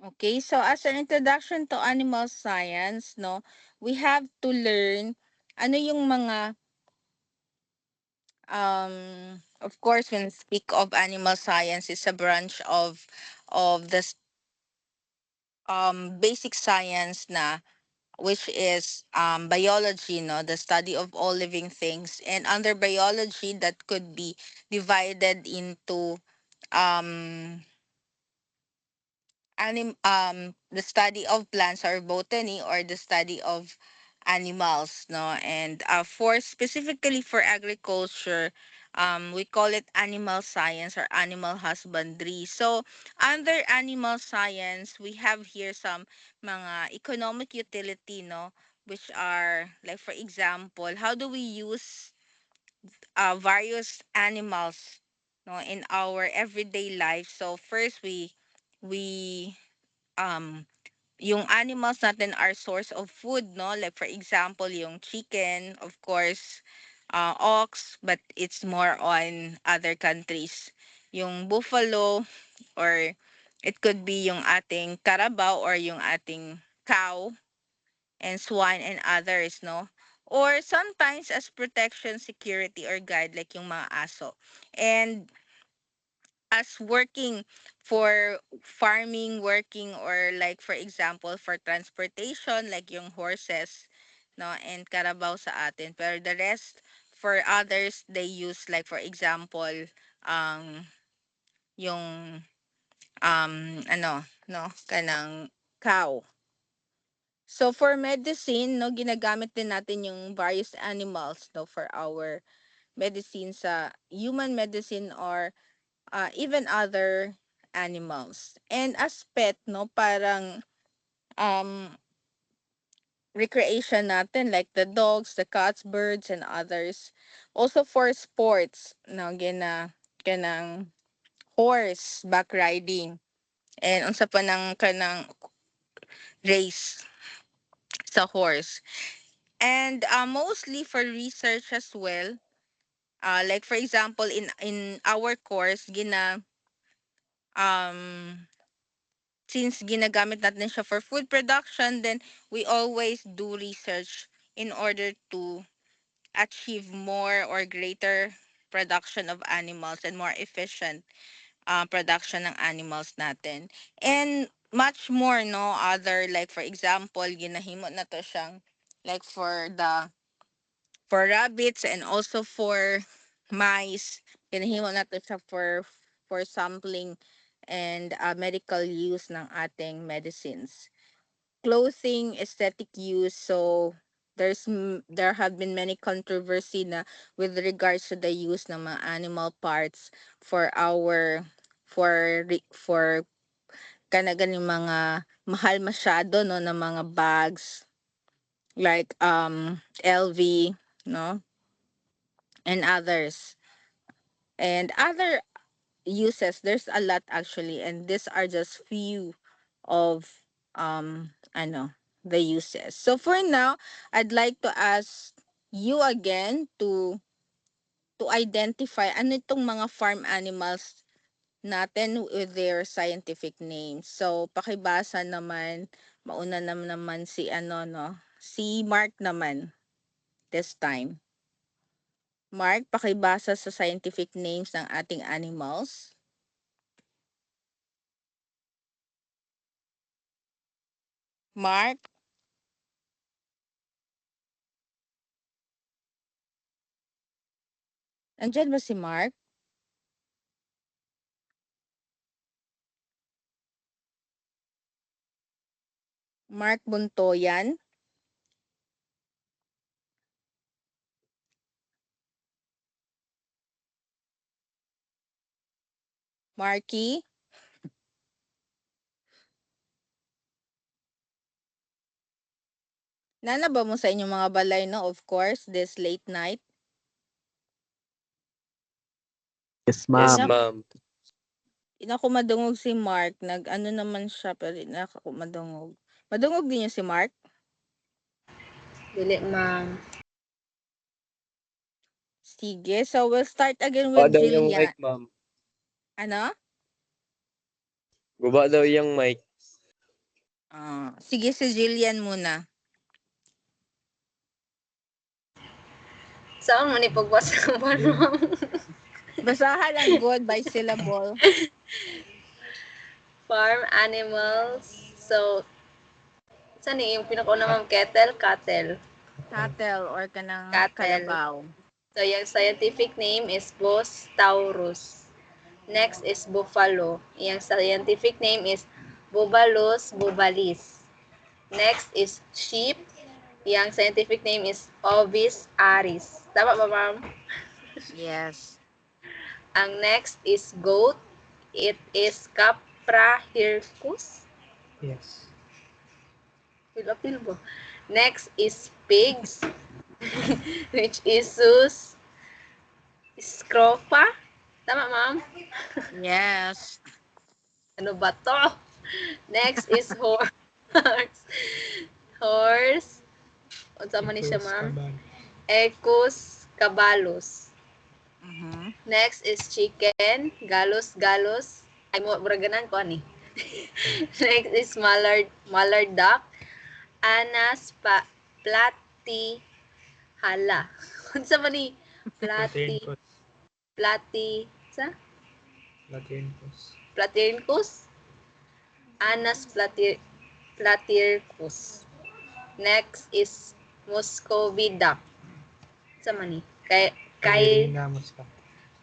Okay, so as an introduction to animal science, no, we have to learn ano yung mga of course when we speak of animal science, it's a branch of the basic science na which is biology, no, the study of all living things. And under biology, that could be divided into um the study of plants or botany or the study of animals, no. And for specifically for agriculture, we call it animal science or animal husbandry. So under animal science, we have here some mga economic utility, no, which are like for example, how do we use various animals, no, in our everyday life. So first we yung animals natin are source of food, no? Like for example, yung chicken, of course, ox, but it's more on other countries. Yung buffalo, or it could be yung ating carabao or yung ating cow and swine and others, no? Or sometimes as protection, security, or guide, like yung mga aso. And as working for farming, working, or like for example for transportation like yung horses, no, and carabao sa atin, pero the rest for others they use like for example um yung ano, no, kanang cow. So for medicine, no, ginagamit din natin yung various animals, no, for our medicine sa human medicine or even other animals. And as pet, no, parang um, recreation natin, like the dogs, the cats, birds, and others. Also for sports, no, kanang horse, back riding, and unsa pa ng kanang race sa horse. And mostly for research as well. Like for example, in our course, um since ginagamit natin siya for food production, then we always do research in order to achieve more or greater production of animals and more efficient production ng animals natin. And much more, no, other like for example, ginahimo na to siyang like for rabbits and also for mice. Ginahimo na to siya for sampling and medical use ng ating medicines. Clothing, aesthetic use. So there have been many controversy na with regards to the use ng mga animal parts for our for kanaganing mga mahal masyado, no, na mga bags like LV, no, and others. And other uses, there's a lot actually, and these are just few of ano, the uses. So for now, I'd like to ask you again to identify ano itong mga farm animals natin with their scientific names. So pakibasa naman, mauna naman si ano, no, si Mark naman this time. Mark, pakibasa sa scientific names ng ating animals. Mark? Andyan ba si Mark? Mark Buntoyan? Marky? Nana ba mo sa inyong mga balay, no? Of course, this late night. Yes, Yes, Ina, ma'am. ma'am. ina ko madungog si Mark. Nag-ano naman siya, pero ina ko madungog. Madungog din niyo si Mark? Dili, ma'am. Sige, so we'll start again Guba with daw yung mic, Jillian. ma'am. Ano? Guba daw yung mic. Sige, si Jillian muna. Saan mo ni pagbasa mo? Basahan lang good by syllable. Farm animals. So, saan yung pinakauna ma'am? Cattle. Cattle or kanang Cattle. kalabaw. So, yung scientific name is Bos taurus. Next is buffalo. Yung scientific name is Bubalus bubalis. Next is sheep. Yung scientific name is Ovis aris. Tama ba, ma'am? Yes. Ang next is goat. It is Capra hircus. Yes. Pilapil ba? Next is pigs, which is Sus scrofa. Tama, ma'am? Yes. Ano ba to? Next is horse. Horse. Unsa man ni siya, ma'am? Equus cabalus. Mhm. Next is chicken, galos. Ay mo braganan ko ani. Next is mallard duck, anas plati hala. Unsa man ni plati sa Platircus, anas platircus. Next is Muscovy duck. Sa man ni? Kay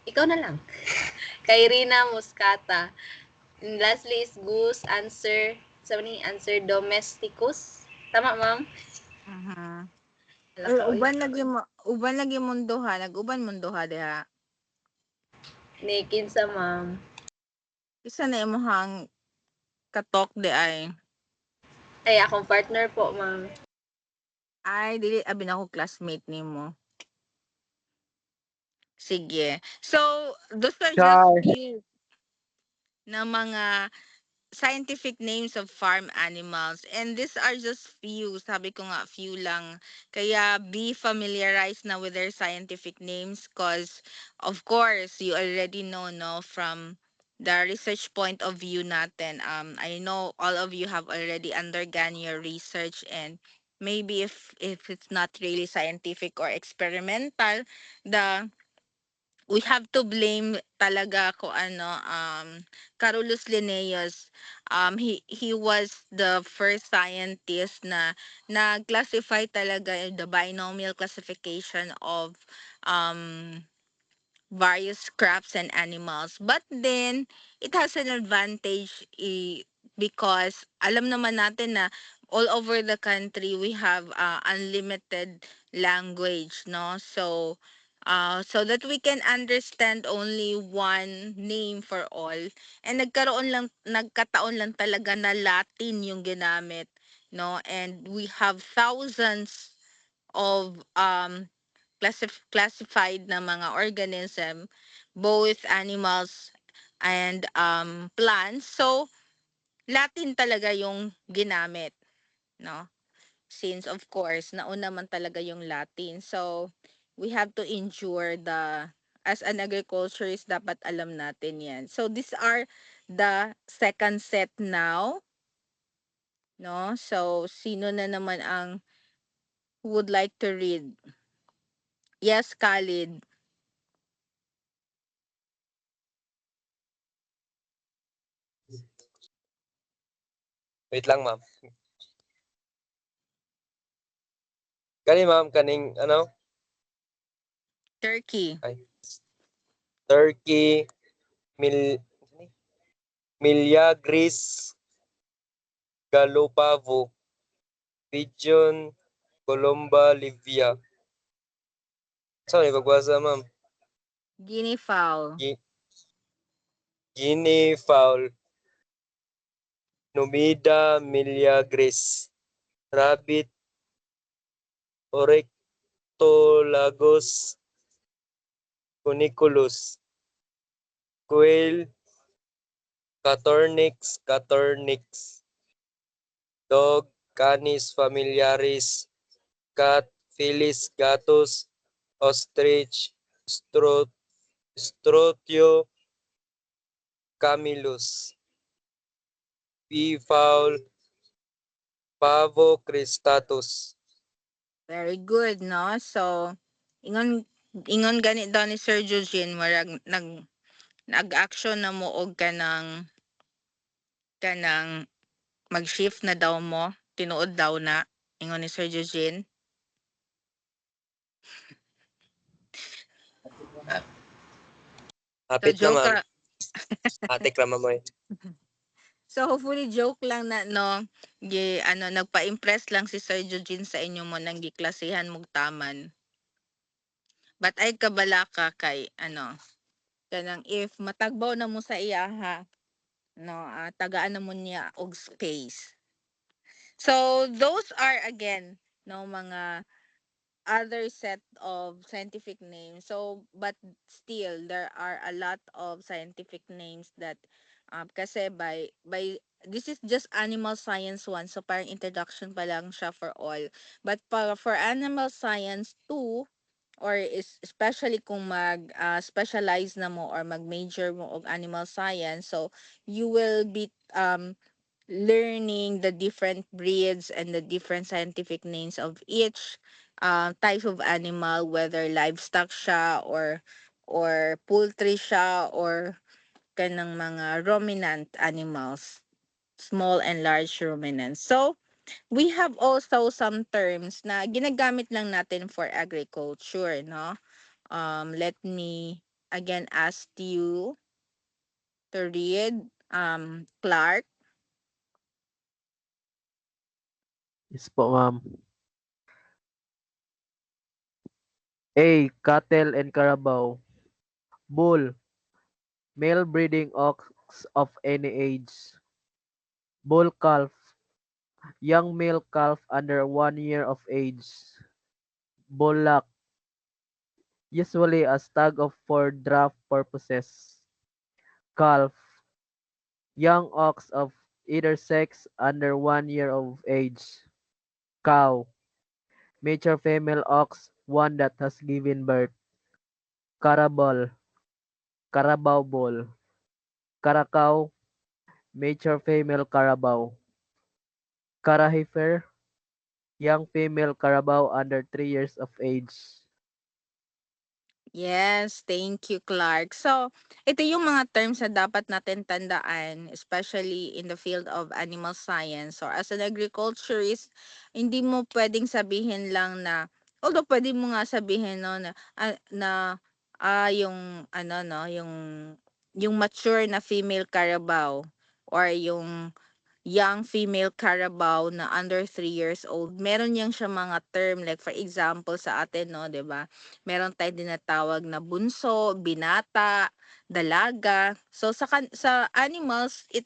ikaw na lang. Cairina muscata. And lastly is goose answer. Sa man ni? Answer domesticus. Tama, ma'am? Mhm. Laka, oy. Uban lagi munduha, nag-uban munduha diha. Nikin sa ma'am. Isa na imong katok di ay. Ay, akong partner po, ma'am. Ay, dili abi na ako classmate nimo. Sige. So, those are just Char. few na mga scientific names of farm animals. And these are just few. Sabi ko nga, few lang. Kaya be familiarized na with their scientific names because, of course, you already know, no, from the research point of view natin. I know all of you have already undergone your research and maybe if it's not really scientific or experimental, the we have to blame talaga ko Carolus Linnaeus. He was the first scientist na nag-classify talaga the binomial classification of um various crops and animals. But then, it has an advantage because alam naman natin na all over the country we have unlimited language, no? So that we can understand only one name for all. And nagkataon lang talaga na Latin yung ginamit, no? And we have thousands of classified na mga organism, both animals and plants. So, Latin talaga yung ginamit, no? Since of course, nauna man talaga yung Latin. So, we have to endure as an agriculturist, dapat alam natin yan. So, these are the second set now, no? So, sino na naman ang would like to read? Yes, Khalid. Wait lang, ma'am. Ma'am, kaning ano? Turkey. Turkey, Milyagris, Galopavo, Pigeon, Colomba, Livia. Saan ni pagbasa, ma'am? Guinea fowl. Guinea fowl, Numida Milyagris, Rabbit, Oryctolagus, Cuniculus, Quail, Catornix, Dog, Canis familiaris, Cat, Felis gatus, Ostrich, Strutio, Camillus, Peafowl, Pavo cristatus. Very good, no? So, ingon gani daw ni Sir Eugene, marag nag-action na mo og kanang mag-shift na daw mo, tinuod daw na, ingon ni Sir Eugene. So, Hapit na joke ma'am. ka. Atik ra mo eh. So, hopefully, joke lang na, no? Nagpa-impress lang si Sir Eugene sa inyo mo nang giklasihan mong taman. But ay kabala ka kay, kanang if matagbaw na mo sa iya, ha? No, tagaan na mo niya og space. So, those are, again, no, mga other set of scientific names. So, but still, there are a lot of scientific names that, kasi this is just animal science one, so parang introduction pa lang siya for all. But for animal science 2, or especially kung specialize na mo or mag-major mo og animal science, so you will be learning the different breeds and the different scientific names of each type of animal, whether livestock siya or poultry siya or kanang mga ruminant animals, small and large ruminants. So, we have also some terms na ginagamit lang natin for agriculture, no? Let me again ask you to read, Clark. Yes po, ma'am. A. Cattle and Carabao. Bull. Male breeding ox of any age. Bull calf. Young male calf under 1 year of age. Bullock. Usually a stag of for draft purposes. Calf. Young ox of either sex under 1 year of age. Cow. Mature female ox, one that has given birth. Carabao. Carabao bull. Caracao. Mature female carabao. Carahifer. Young female carabao under 3 years of age. Yes, thank you, Clark. So, ito yung mga terms na dapat natin tandaan, especially in the field of animal science. So, as an agriculturist, hindi mo pwedeng sabihin lang na, although pwede mo nga sabihin, no, yung, no, yung mature na female carabao or yung young female carabao na under 3 years old, meron yang siya mga term, like for example sa atin, no, 'di ba? Meron tayong tinatawag na bunso, binata, dalaga. So sa animals, it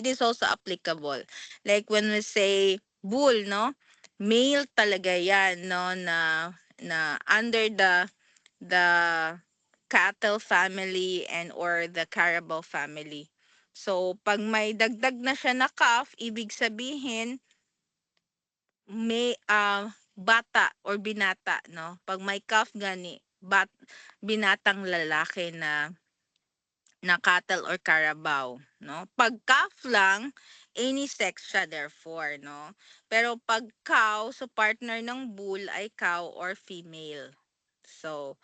is also applicable. Like when we say bull, no? Male talaga 'yan, no, na under the cattle family and or the carabao family. So, pag may dagdag na siya na calf, ibig sabihin may bata or binata, no? Pag may calf gani, binatang lalaki na cattle or carabao, no? Pag calf lang, any sex siya therefore, no? Pero pag cow, so partner ng bull ay cow or female. So,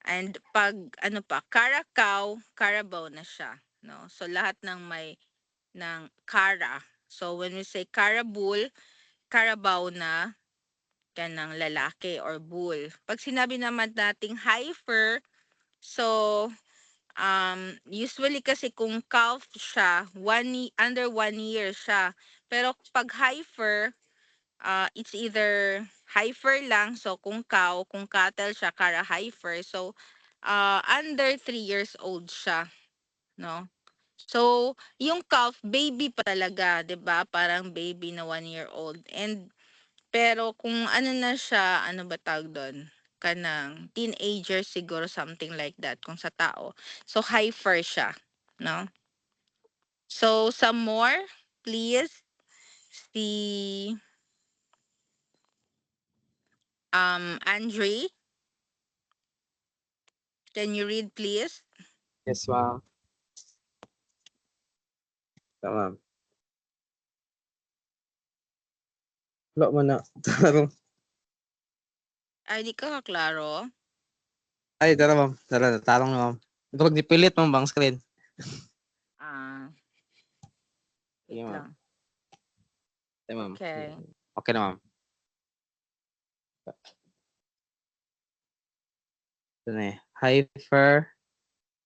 and pag caracao, carabao na siya, no? So lahat ng may ng cara. So when we say carabul, carabao na kanang lalaki or bull. Pag sinabi naman nating heifer, so usually kasi kung calf siya, under 1 year siya. Pero pag heifer, it's either heifer lang, so kung cow, kung cattle siya, cara heifer. So under 3 years old siya, no? So, yung calf, baby pa talaga, 'di ba? Parang baby na 1 year old. And pero kung ano na siya, ano ba tawag doon? Kanang teenager siguro, something like that kung sa tao. So, heifer siya, no? So, some more, please. Si Andre, can you read please? Yes, ma'am. Ito, ma'am. Wala man na. Taro. Ay, di ka kaklaro? Ay, tara ma'am. Tara, tarong na ma'am. Durog nipilit ma'am bang screen. Ah, Sige wait ma'am. lang. Ay, ma'am. Okay. Okay na ma'am. Ito na eh. Heifer,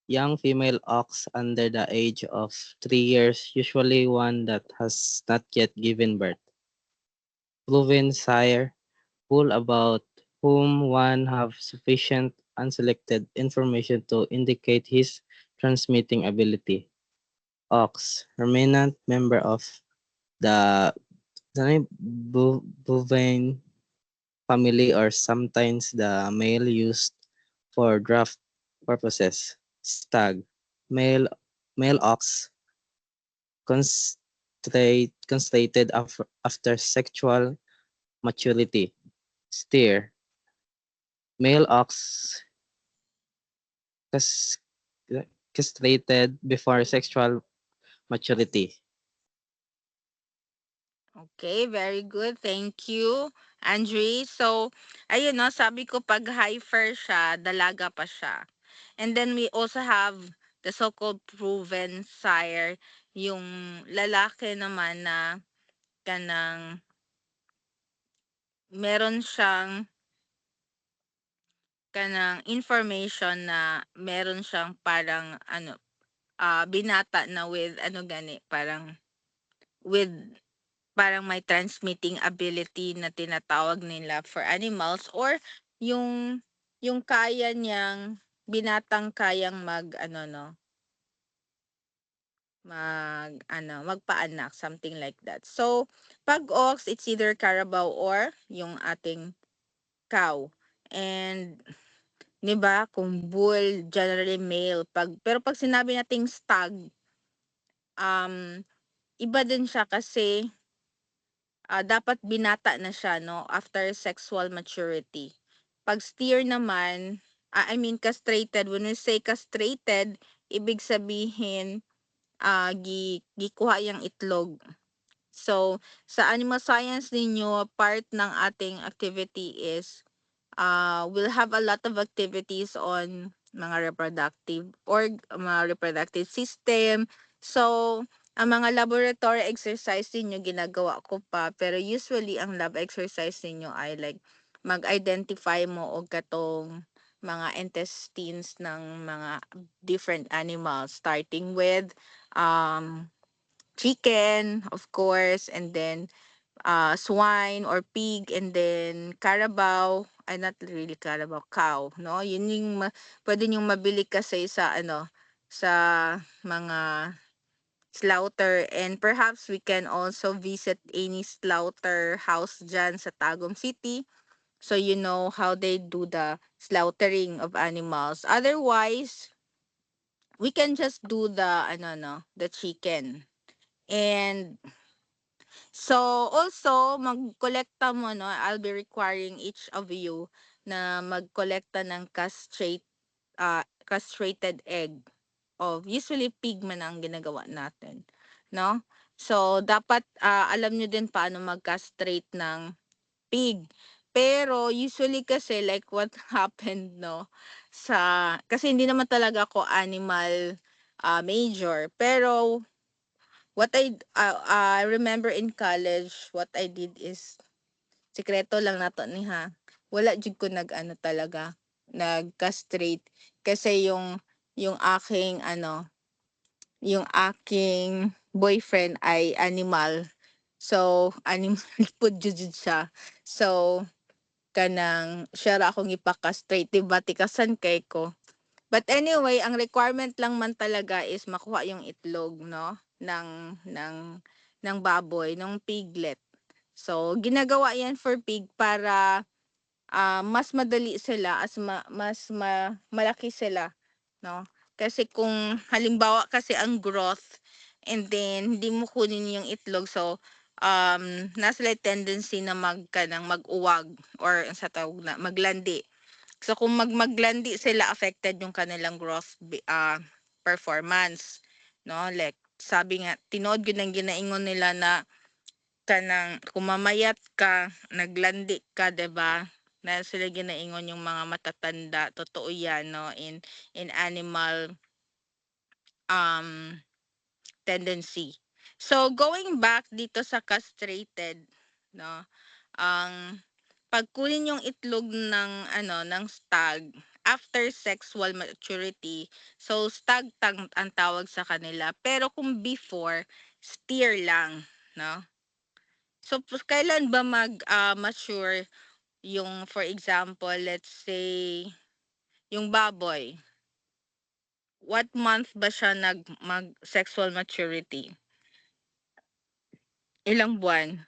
young female ox under the age of 3 years, usually one that has not yet given birth. Proven sire, bull about whom one have sufficient unselected information to indicate his transmitting ability. Ox, remnant member of the bovine family or sometimes the male used for draft purposes. Stag, male male ox constrated after sexual maturity. Steer, male ox cas- castrated before sexual maturity. Okay, very good. Thank you, Andre. So, ayun no, sabi ko pag heifer siya, dalaga pa siya. And then we also have the so-called proven sire, yung lalaki naman na kanang meron siyang kanang information na meron siyang parang ano, binata na with ano gani, parang with parang may transmitting ability na tinatawag nila for animals or yung yung kaya niyang binatang kayang mag ano no magpaanak, something like that. So pag ox, it's either carabao or yung ating cow. And 'di ba kung bull generally male, pero pag sinabi nating stag, iba din siya kasi dapat binata na siya no after sexual maturity. Pag steer naman, I mean castrated, when we say castrated, ibig sabihin gikuha yung itlog. So sa animal science ninyo, part ng ating activity is we'll have a lot of activities on mga reproductive system. So, ang mga laboratory exercise ninyo ginagawa ko pa, pero usually ang lab exercise ninyo ay like mag-identify mo og katong mga intestines ng mga different animals, starting with chicken, of course, and then swine or pig, and then carabao, ay not really carabao, cow, no? Yun yung pwede niyong mabili kasi sa ano, sa mga slaughter, and perhaps we can also visit any slaughter house dyan sa Tagum City, so you know how they do the slaughtering of animals. Otherwise, we can just do the ano no, the chicken. And so, also, magkolekta mo, no? I'll be requiring each of you na magkolekta ng castrated egg of usually pig man ang ginagawa natin, no? So, dapat alam nyo din paano mag-castrate ng pig. Pero, usually kasi, like what happened, no? Kasi hindi naman talaga ako animal major. Pero, I remember in college, what I did is sikreto lang nato ni ha. Wala jud ko nag-ano talaga, nag-castrate kasi yung aking boyfriend ay animal. So, animal pud jud siya. So, kanang siya ra akong ipa-castrate, diba tikasan kay ko. But anyway, ang requirement lang man talaga is makuha yung itlog, no? Ng baboy, ng piglet. So, ginagawa yan for pig para mas madali sila malaki sila, no? Kasi kung halimbawa kasi ang growth and then hindi mo kunin yung itlog, so nasa like tendency na mag-uwag or sa tawag na maglandi. So kung maglandi sila, affected yung kanilang growth performance, no? Like sabi nga, tinood gyud ang ginaingon nila na kanang kumamayat ka, naglandi ka, 'di ba? Na sila ginaingon yung mga matatanda, totoo 'yan, no, in animal um tendency. So going back dito sa castrated, no, ang pagkunin yung itlog ng ng stag after sexual maturity. So stag ang tawag sa kanila. Pero kung before, steer lang, no? So kailan ba mature yung, for example, let's say yung baboy? What month ba siya mag sexual maturity? Ilang buwan?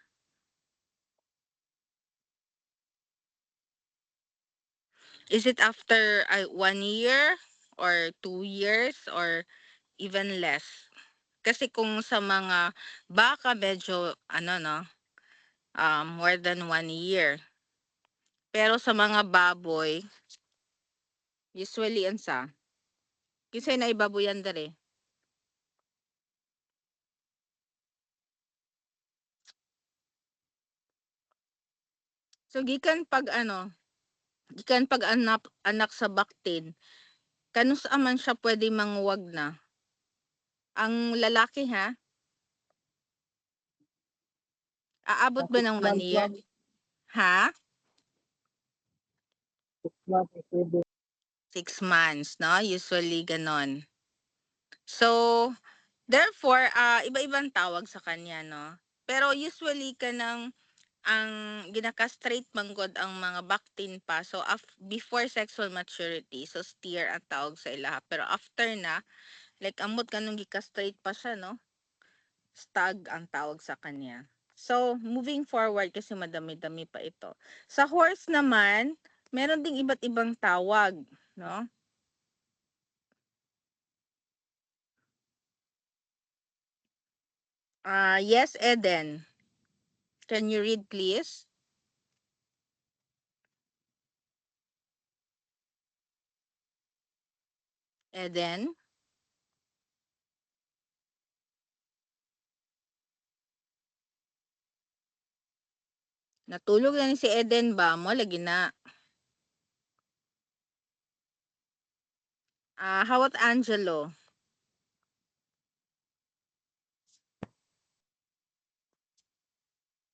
Is it after 1 year or 2 years or even less? Kasi kung sa mga baka medyo no, more than 1 year. Pero sa mga baboy, usually ansa? Kisay na ibaboyan dere. So gikan pag anak sa baktin, kanus aman siya pwede manguwag na. Ang lalaki ha, aabot ba ng 1 year? Ha? 6 months, no? Usually ganon. So, therefore, iba-ibang tawag sa kanya, no? Pero usually kanang ang ginakastrate manggod ang mga baktin pa. So, before sexual maturity, so steer ang tawag sa ilaha. Pero after na, like amot kanong gikastrate pa siya, no? Stag ang tawag sa kanya. So, moving forward kasi madami-dami pa ito. Sa horse naman, meron ding iba't ibang tawag, no? Yes, Eden. Can you read, please? Eden? Natulog na ni si Eden ba? Mo, lagi na. How about Angelo?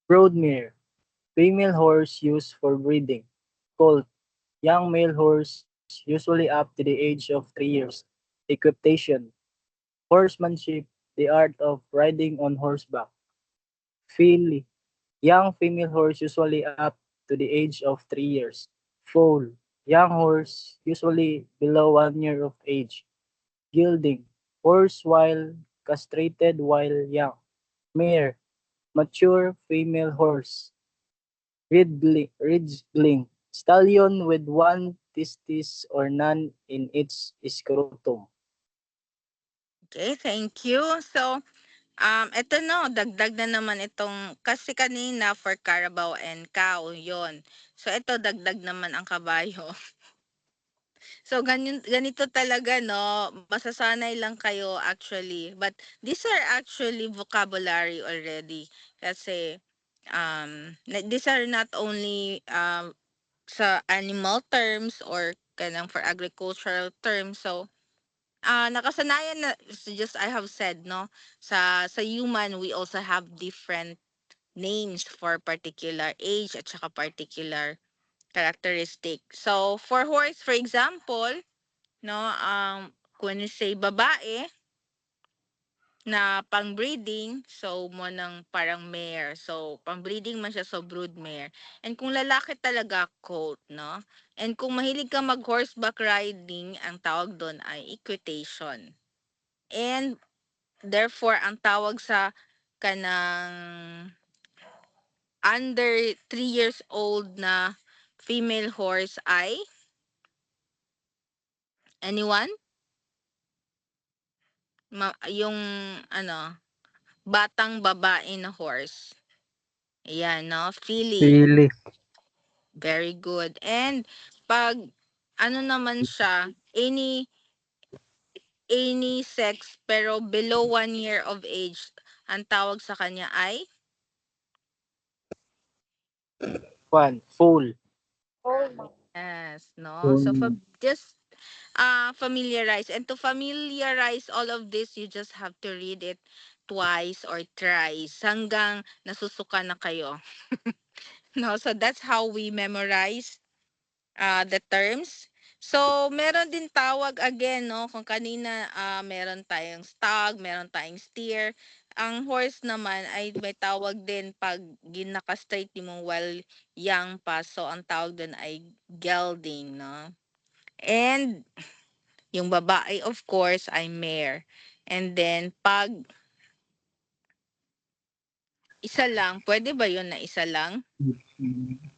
Broadmere. Female horse used for breeding. Colt. Young male horse usually up to the age of 3 years. Equitation. Horsemanship. The art of riding on horseback. Filly. Young female horse usually up to the age of 3 years. Foal. Young horse usually below 1 year of age. Gilding. Horse while castrated while young. Mare. Mature female horse. Ridgeling. Stallion with one testis or none in its scrotum. Okay, thank you. So, ito no, dagdag na naman itong, kasi kanina for Carabao and cow, yon. So, ito dagdag naman ang kabayo. So, ganito talaga, no? Masasanay lang kayo actually. But these are actually vocabulary already. Kasi, these are not only sa animal terms or kanang for agricultural terms. So, nakasanayan na, just I have said, no? Sa human, we also have different names for particular age at saka particular characteristic. So, for horse, for example, no, when you say babae na pang-breeding, so mo ng parang mare. So, pang-breeding man siya, so brood mare. And kung lalaki talaga, colt, no? And kung mahilig ka mag-horseback riding, ang tawag doon ay equitation. And therefore, ang tawag sa kanang under 3 years old na female horse ay anyone? Yung batang babae na horse. Ayan, no? Filly. Filly. Very good. And pag naman siya, any sex pero below 1 year of age, ang tawag sa kanya ay One, full. Yes, no. So Full. just familiarize, and to familiarize all of this, you just have to read it twice or thrice hanggang nasusuka na kayo. No, so that's how we memorize the terms. So, meron din tawag again, no? Kung kanina meron tayong stag, meron tayong steer. Ang horse naman ay may tawag din pag ginaka-straight mo while young pa. So, ang tawag din ay gelding, no? And yung babae, of course, ay mare. And then, pag isa lang, pwede ba yun na isa lang?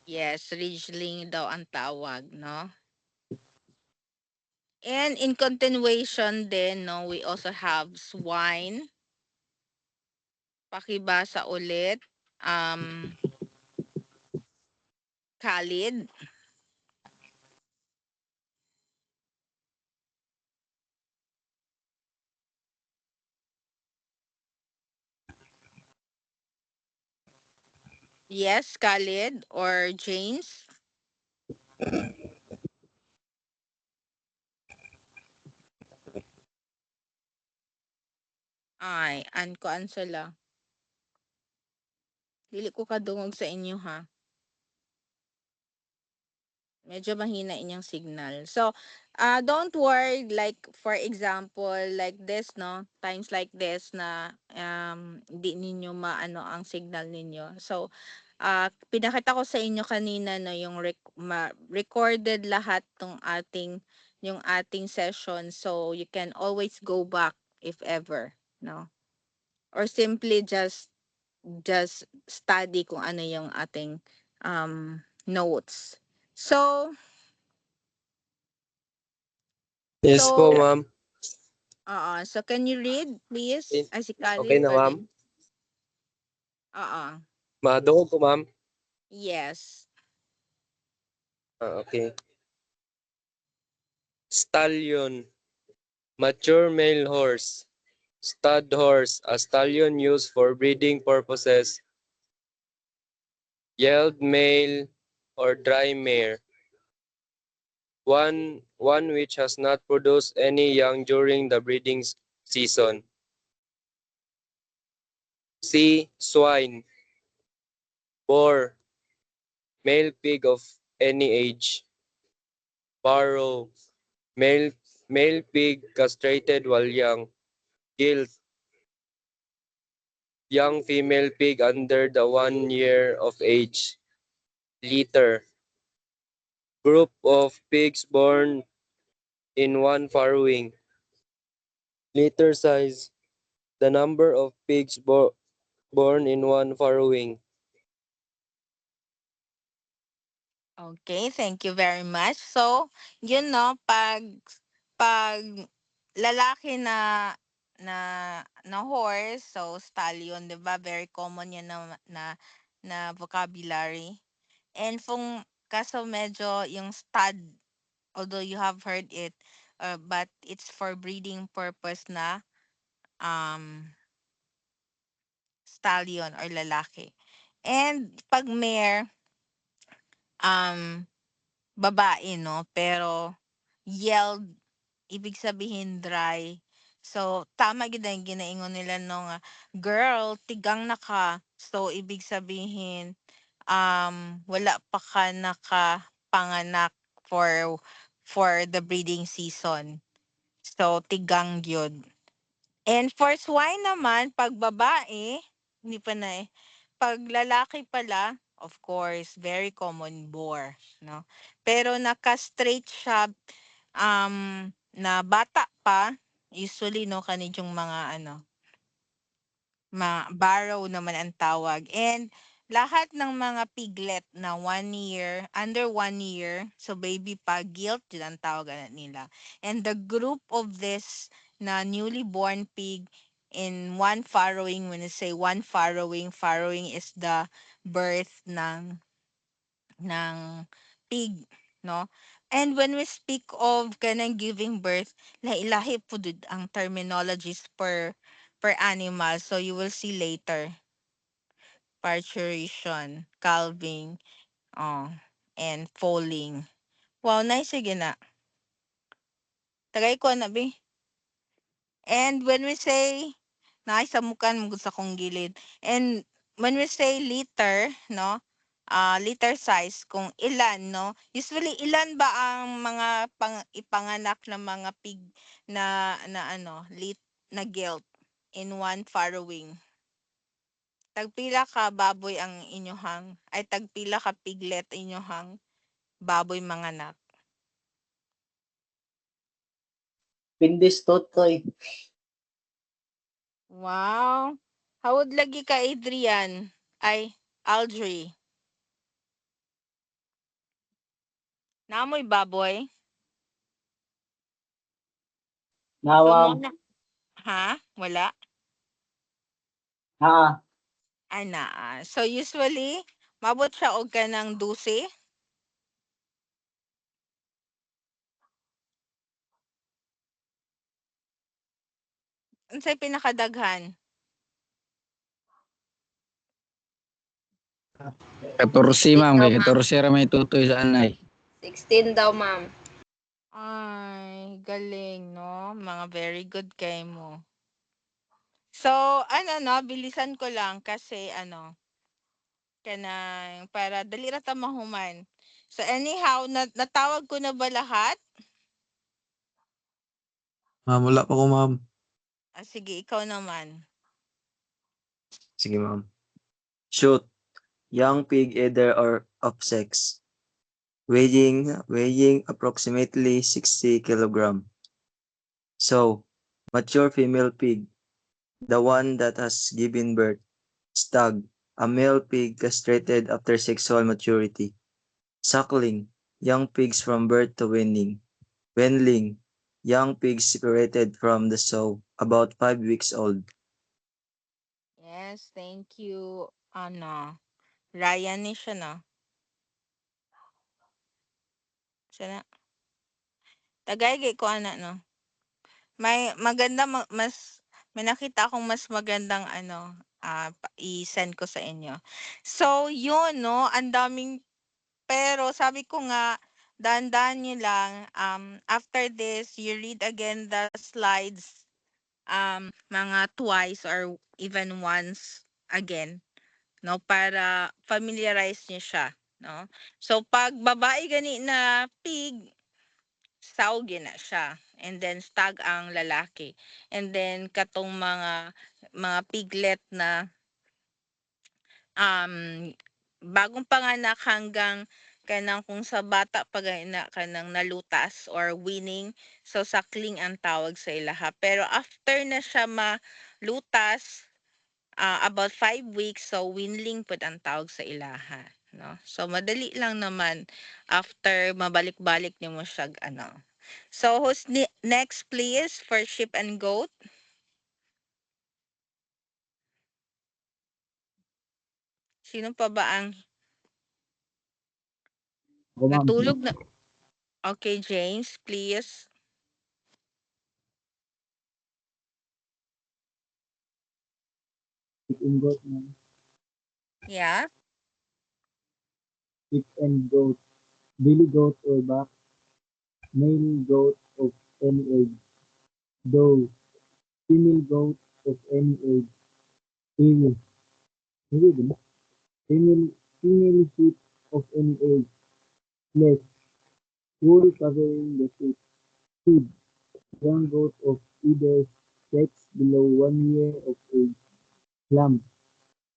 Yes, ridgeling daw ang tawag, no? And in continuation then, no, we also have swine. Pakibasa ulit. Um, Khalid. Yes, Khalid or James. Ay, an ko sila. Dili ko kadungog sa inyo ha. Medyo mahina inyong signal. So, don't worry, like, for example, like this, no? Times like this na di ninyo maano ang signal ninyo. So, pinakita ko sa inyo kanina, no, yung recorded lahat ng yung ating session. So, you can always go back if ever, no? Or simply just study kung ano yung ating notes. So, Yes po, So, ma'am. so can you read, please? Okay, Ay, si okay Khalid na, ma'am. bali. Oo. Madungog po, ma'am. Yes. Okay. Stallion. Mature male horse. Stud horse. A stallion used for breeding purposes. Yelled male or dry mare. One which has not produced any young during the breeding season. C. Swine. Boar. Male pig of any age. Barrow. Male male pig castrated while young. Gilt. Young female pig under the 1 year of age. Litter. Group of pigs born in one farrowing. Litter size. The number of pigs born in one farrowing. Okay, thank you very much. So, yun no, pag lalaki na na horse, so stallion, 'di ba? Very common yan na vocabulary. And kaso medyo yung stud, although you have heard it, but it's for breeding purpose na um stallion or lalaki. And pag mare, um, babae, no? Pero yelled, ibig sabihin dry. So, tama gid ang ginaingon nila no nga, girl, tigang na ka. So, ibig sabihin, wala pa ka nakapanganak for the breeding season. So, tigang yun. And for swine naman, pag babae, hindi pa na eh. Pag lalaki pala, of course, very common boar, no? Pero naka-straight siya, na bata pa, usually, no, yung mga ano, barrow naman ang tawag. And lahat ng mga piglet na 1 year, under 1 year, so baby pa, gilt, yun ang tawag nila. And the group of this na newly born pig in one farrowing, when I say one farrowing is the birth ng pig, no? And when we speak of kanang giving birth, lahi-lahi po ang terminologies per animal. So you will see later parturition, calving, and foaling. Wow, nice sige na. Tagay ko na be. And when we say naisamukan mo sa kong gilid. And when we say liter, no? Liter size kung ilan, no? Usually ilan ba ang mga ipanganak ng mga pig na gilt in one farrowing? Tagpila ka baboy ang inyohang ay tagpila ka piglet inyohang baboy manganak. Pindis totoy. Wow. Hawod lagi ka Adrian ay Aldri. Namoy baboy. So mo Nawam. na ha? Wala? Ha. Ana. So usually mabot siya og kanang 12. Unsay pinakadaghan? 14 ma'am, 16 daw, kay ma'am. 14 ra may tutoy sa anay. 16 daw, ma'am. Ay, galing, no? Mga very good kay mo. So, no, bilisan ko lang kasi kanang para dali ra ta mahuman. So anyhow, natawag ko na ba lahat? Ma'am, wala pa ko ma'am. Sige, ikaw naman. Sige, ma'am. Shoot. Young pig either or of sex. Weighing approximately 60 kilogram. So, mature female pig, the one that has given birth. Stag, a male pig castrated after sexual maturity. Suckling, young pigs from birth to weaning. Weanling, young pigs separated from the sow, about 5 weeks old. Yes, thank you. Ryan ni siya na. Siya na. Tagay ko no. May maganda may nakita akong mas magandang i-send ko sa inyo. So, yun, no? Ang daming, pero sabi ko nga, dahan-dahan nyo lang, after this, you read again the slides, mga twice or even once again, no? Para familiarize nyo siya, no? So, pag babae gani na pig, saugi na siya. And then stag ang lalaki. And then katong mga piglet na bagong panganak hanggang kanang kung sa bata pag kanang nalutas or weaning, so suckling ang tawag sa ilaha. Pero after na siya malutas, about 5 weeks, so weanling pud ang tawag sa ilaha, no? So madali lang naman after mabalik-balik nimo siya So who's next please for sheep and goat? Sino pa ba ang Ako ma'am. natulog na? Okay, James, please. Chick and goat ma'am. Yeah. Chick and goat. Billy goat or buck. Male goat of any age. Doe. Female goat of any age. Female. Hindi din. Female sheep of any age. Flesh. Wool covering the sheep. Feed. Young goat of either sex below 1 year of age. Lamb.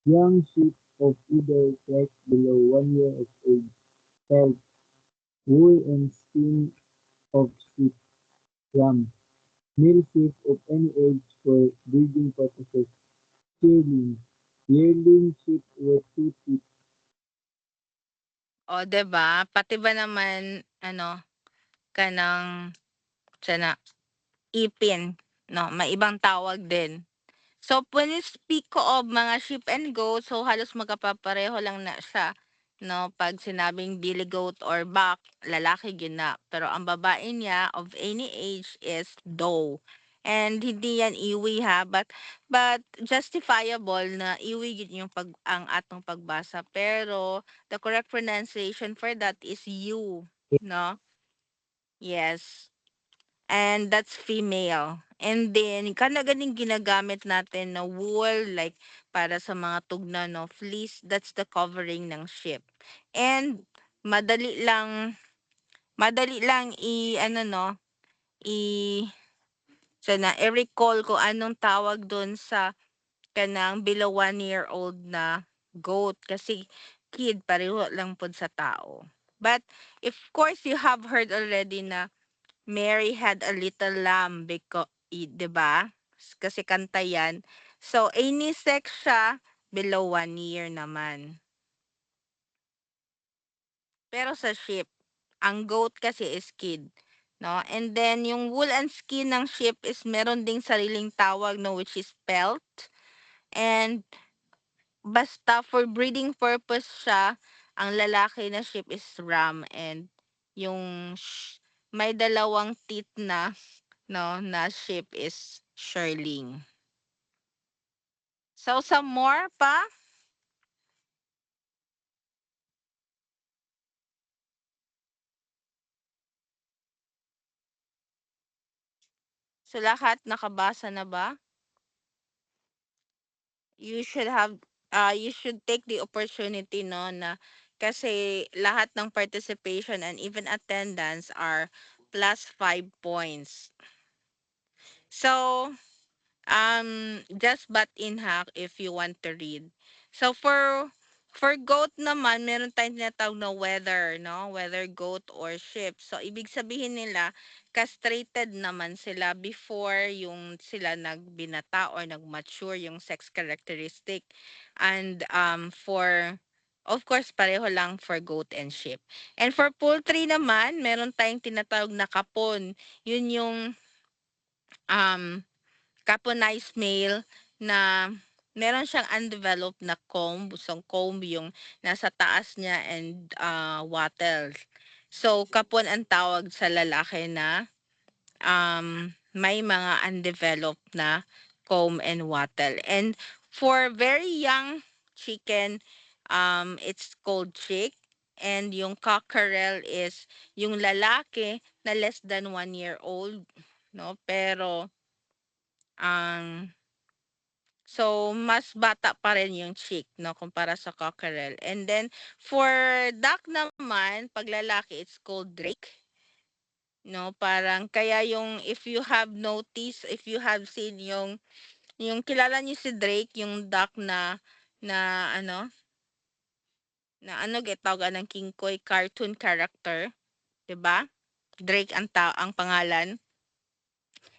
Young sheep of either sex below 1 year of age. Pelt. Wool and skin of sheep. Ram. Male sheep of any age for breeding purposes. Yearling. Yearling sheep with 2 teeth. O, 'di ba? Pati ba naman kanang sana ipin, no? May ibang tawag din. So when you speak ko of mga sheep and goat, so halos magkapapareho lang na siya, no? Pag sinabing billy goat or buck, lalaki gyud na. Pero ang babae niya of any age is doe. And hindi yan iwi ha, but justifiable na iwi yun yung ang atong pagbasa. Pero the correct pronunciation for that is you, no? Yes. And that's female. And then, kana ganing ginagamit natin na wool, like, para sa mga tugna, no, fleece, that's the covering ng ship. And, madali lang ano, no, i, so na, i-recall ko anong tawag doon sa kanang below 1 year old na goat. Kasi, kid, pareho lang po sa tao. But, of course, you have heard already na Mary had a little lamb because, 'di ba? Kasi kanta 'yan. So unisex siya, below 1 year naman. Pero sa sheep, ang goat kasi is kid, no? And then yung wool and skin ng sheep is meron ding sariling tawag, no, which is pelt. And basta for breeding purpose siya, ang lalaki na sheep is ram, and yung may dalawang teeth na, no, na sheep is shearling. So, some more pa? So, lahat nakabasa na ba? You should have, you should take the opportunity, no, na kasi lahat ng participation and even attendance are +5 points. So, just butt in hack if you want to read. So for goat naman, meron tayong tinatawag na weather, no? Weather goat or sheep. So ibig sabihin nila castrated naman sila before yung sila nagbinata or nagmature yung sex characteristic. And for of course pareho lang for goat and sheep. And for poultry naman, meron tayong tinatawag na kapon. Yun yung um caponized male na meron siyang undeveloped na comb. So, comb yung nasa taas niya and wattle. So, kapon ang tawag sa lalaki na may mga undeveloped na comb and wattle. And for very young chicken, it's called chick. And yung cockerel is yung lalaki na less than 1 year old. No? Pero, ang so, mas bata pa rin yung chick, no, kumpara sa cockerel. And then, for duck naman, pag lalaki, it's called drake. No, parang, kaya yung, if you have noticed, if you have seen yung kilala niyo si Drake, yung duck na ano, na ano, tawagan ng King Koy cartoon character, 'di ba? Drake ang pangalan.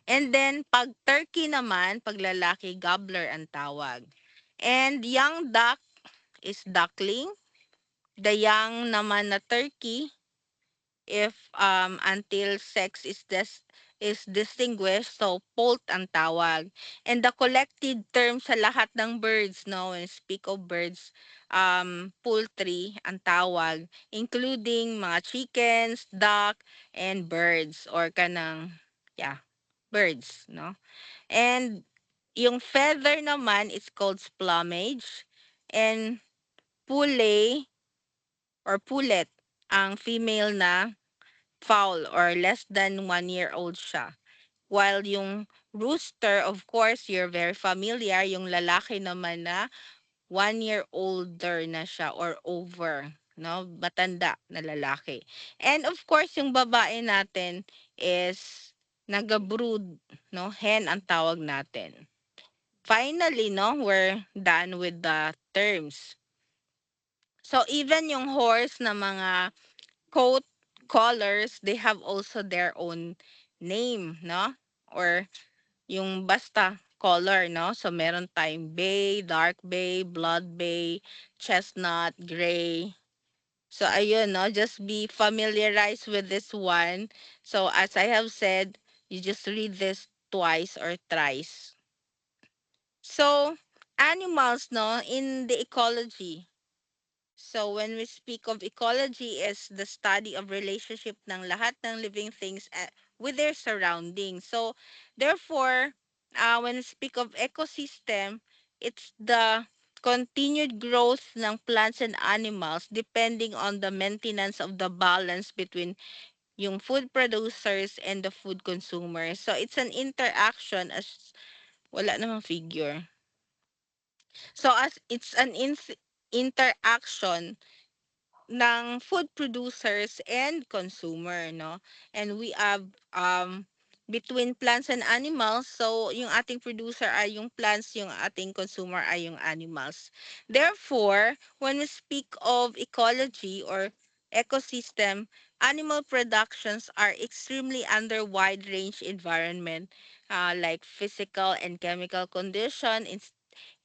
And then, pag turkey naman, pag lalaki, gobbler ang tawag. And young duck is duckling. The young naman na turkey, if until sex is distinguished, so poult ang tawag. And the collected term sa lahat ng birds, no, when we speak of birds, poultry ang tawag, including mga chickens, duck, and birds, or kanang, yeah, birds, no. And yung feather naman is called plumage. And pule or pulet ang female na fowl or less than 1 year old siya. While yung rooster, of course, you're very familiar, yung lalaki naman na 1 year older na siya or over, no? Matanda na lalaki. And of course, yung babae natin is nagabrood, no? Hen ang tawag natin. Finally, no, we're done with the terms. So even yung horse na mga coat colors, they have also their own name, no? Or yung basta color, no? So meron tayong bay, dark bay, blood bay, chestnut, gray. So ayun, no? Just be familiarized with this one. So as I have said, you just read this twice or thrice. So animals, no, in the ecology. So when we speak of ecology is the study of relationship ng lahat ng living things with their surroundings. So therefore, when we speak of ecosystem, it's the continued growth ng plants and animals depending on the maintenance of the balance between yung food producers and the food consumers. So it's an interaction as wala namang figure. So as it's an interaction ng food producers and consumer, no? And we have between plants and animals. So yung ating producer ay yung plants, yung ating consumer ay yung animals. Therefore, when we speak of ecology or ecosystem, animal productions are extremely under wide range environment, like physical and chemical condition,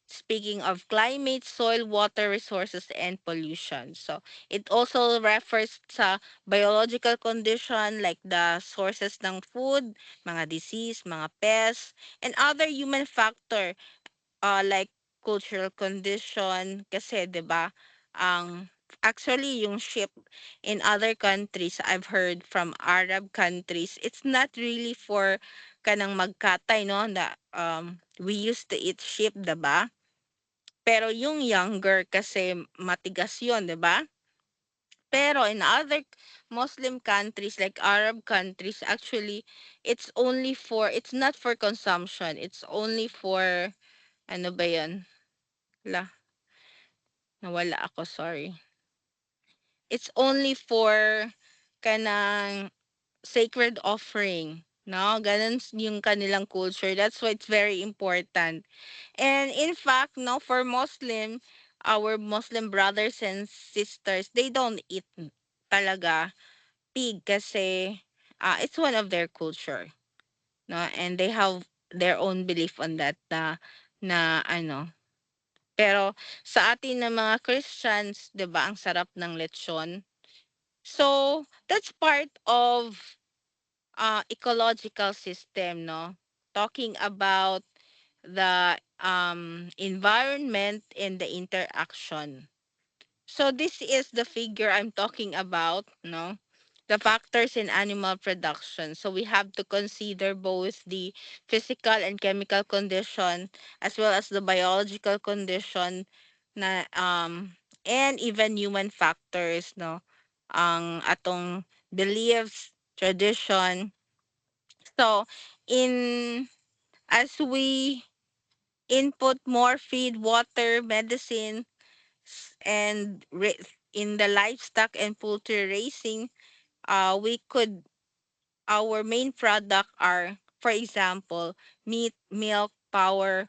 speaking of climate, soil, water resources, and pollution. So it also refers sa biological condition like the sources ng food, mga disease, mga pests, and other human factor like cultural condition. Kasi 'di ba ang actually yung ship in other countries I've heard from Arab countries, it's not really for kanang magkatay no na we used to eat sheep, 'di ba? Pero yung younger kasi matigas yun, 'di ba? Pero in other Muslim countries like Arab countries, actually, it's not for consumption. It's only for, ano ba yun? La, nawala ako, sorry. It's only for kanang sacred offering. No, ganun yung kanilang culture. That's why it's very important. And in fact, no, for Muslim, our Muslim brothers and sisters, they don't eat talaga pig kasi it's one of their culture, no? And they have their own belief on that na ano. Pero sa atin na mga Christians, 'di ba, ang sarap ng lechon. So, that's part of ecological system, no? Talking about the environment and the interaction. So this is the figure I'm talking about, no? The factors in animal production. So we have to consider both the physical and chemical condition as well as the biological condition na and even human factors, no? Ang atong beliefs, tradition. So in as we input more feed, water, medicine, and in the livestock and poultry raising, we could our main product are, for example, meat, milk, pow,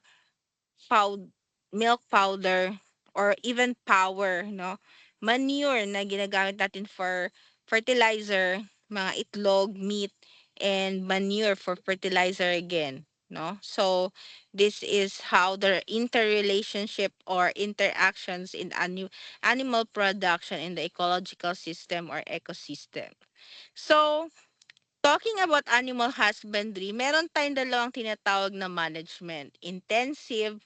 milk powder, or even power, no? Manure na ginagamit natin for fertilizer, mga itlog, meat, and manure for fertilizer again, no? So this is how the interrelationship or interactions in animal production in the ecological system or ecosystem. So talking about animal husbandry, meron tayong dalawang tinatawag na management, intensive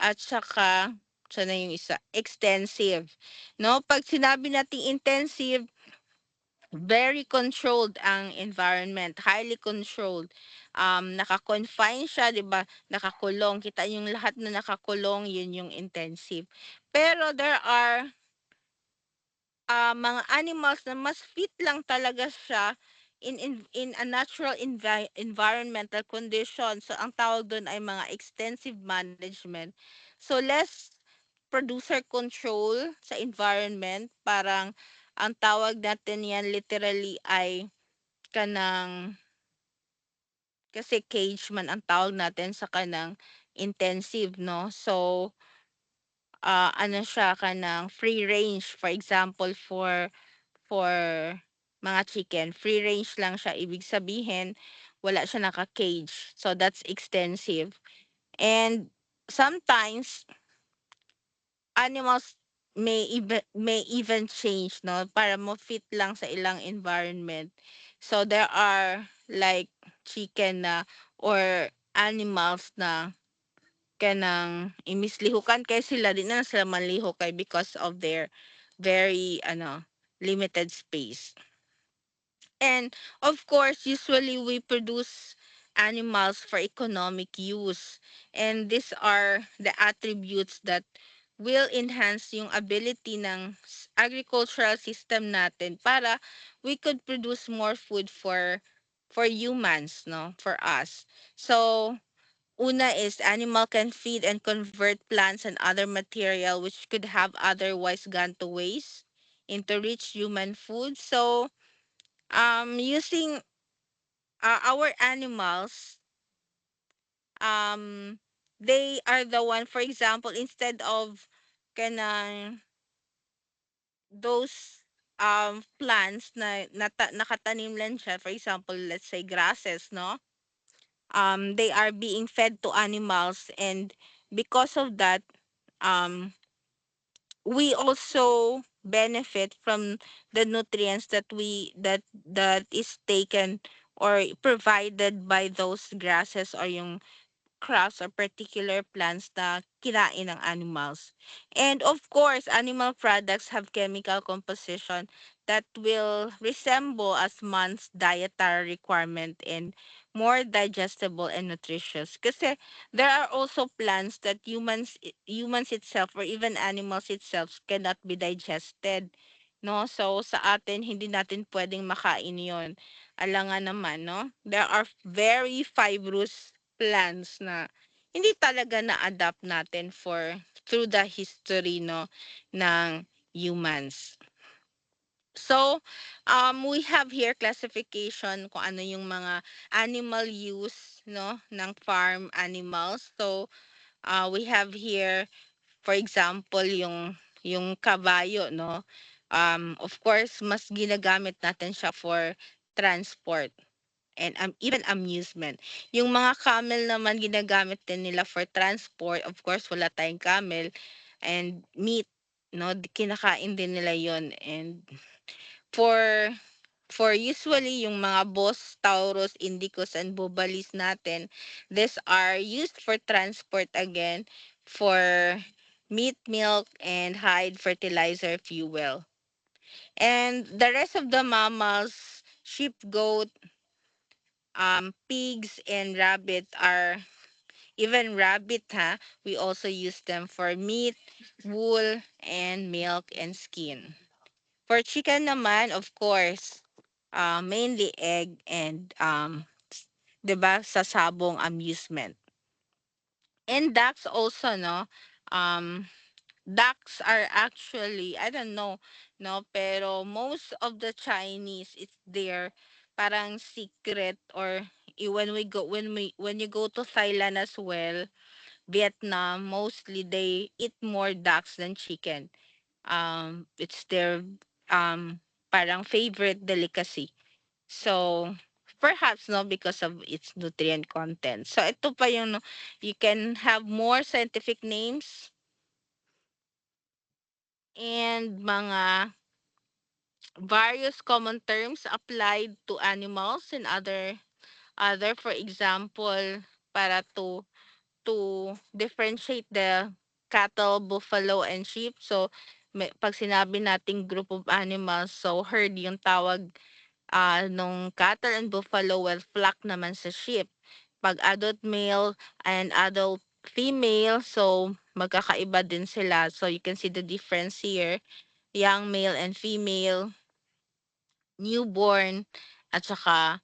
at saka sana yung isa, extensive. No, pag sinabi nating intensive, very controlled ang environment, highly controlled. Naka-confine siya, 'di ba? Nakakulong. Kita yung lahat na nakakulong, yun yung intensive. Pero there are mga animals na mas fit lang talaga siya in a natural environmental condition. So ang tawag doon ay mga extensive management. So less producer control sa environment, parang ang tawag natin yan literally ay kanang kasi cage man ang tawag natin sa kanang intensive, no? So ano siya kanang free range, for example for mga chicken, free range lang siya, ibig sabihin wala siya naka-cage. So that's extensive. And sometimes animals may even change, no, para mo fit lang sa ilang environment. So there are like chicken na or animals na kanang imislihukan kay sila di na sila manlihok kay because of their very limited space. And of course, usually we produce animals for economic use. And these are the attributes that will enhance yung ability ng agricultural system natin para we could produce more food for humans, no, for us. So, una is animal can feed and convert plants and other material which could have otherwise gone to waste into rich human food. So, using our animals, um they are the one, for example, instead of kanang those plants na nakatanim lang siya, for example, let's say grasses, no, they are being fed to animals, and because of that, um we also benefit from the nutrients that is taken or provided by those grasses or yung crops or particular plants na kinain ng animals. And of course, animal products have chemical composition that will resemble as man's dietary requirement and more digestible and nutritious. Kasi there are also plants that humans itself or even animals itself cannot be digested. No, so sa atin hindi natin pwedeng makain 'yon. Alangan naman, no? There are very fibrous plants na hindi talaga na-adapt natin through the history, no, ng humans. So, we have here classification kung ano yung mga animal use, no, ng farm animals. So, we have here, for example, yung kabayo, no. Of course, mas ginagamit natin siya for transport and even amusement. Yung mga camel naman ginagamit din nila for transport. Of course, wala tayong camel and meat, no? Kinakain din nila yon. And for for usually yung mga Bos, Taurus, Indicus, and Bobalis natin, these are used for transport again, for meat, milk, and hide, fertilizer, fuel. And the rest of the mammals, sheep, goat, pigs and rabbit are even rabbit, ha, we also use them for meat, wool, and milk and skin. For chicken naman, of course, mainly egg and 'di ba, sasabong amusement. And ducks also, no, um ducks are actually, I don't know, no, pero most of the Chinese, it's their parang secret, or when you go to Thailand as well, Vietnam, mostly they eat more ducks than chicken. It's their parang favorite delicacy. So perhaps, no, because of its nutrient content. So ito pa yung, no, you can have more scientific names and mga various common terms applied to animals and other, for example, para to differentiate the cattle, buffalo, and sheep. So pag sinabi nating group of animals, so herd yung tawag nung cattle and buffalo, well, flock naman sa sheep. Pag adult male and adult female, so magkakaiba din sila. So you can see the difference here, young male and female, newborn, at saka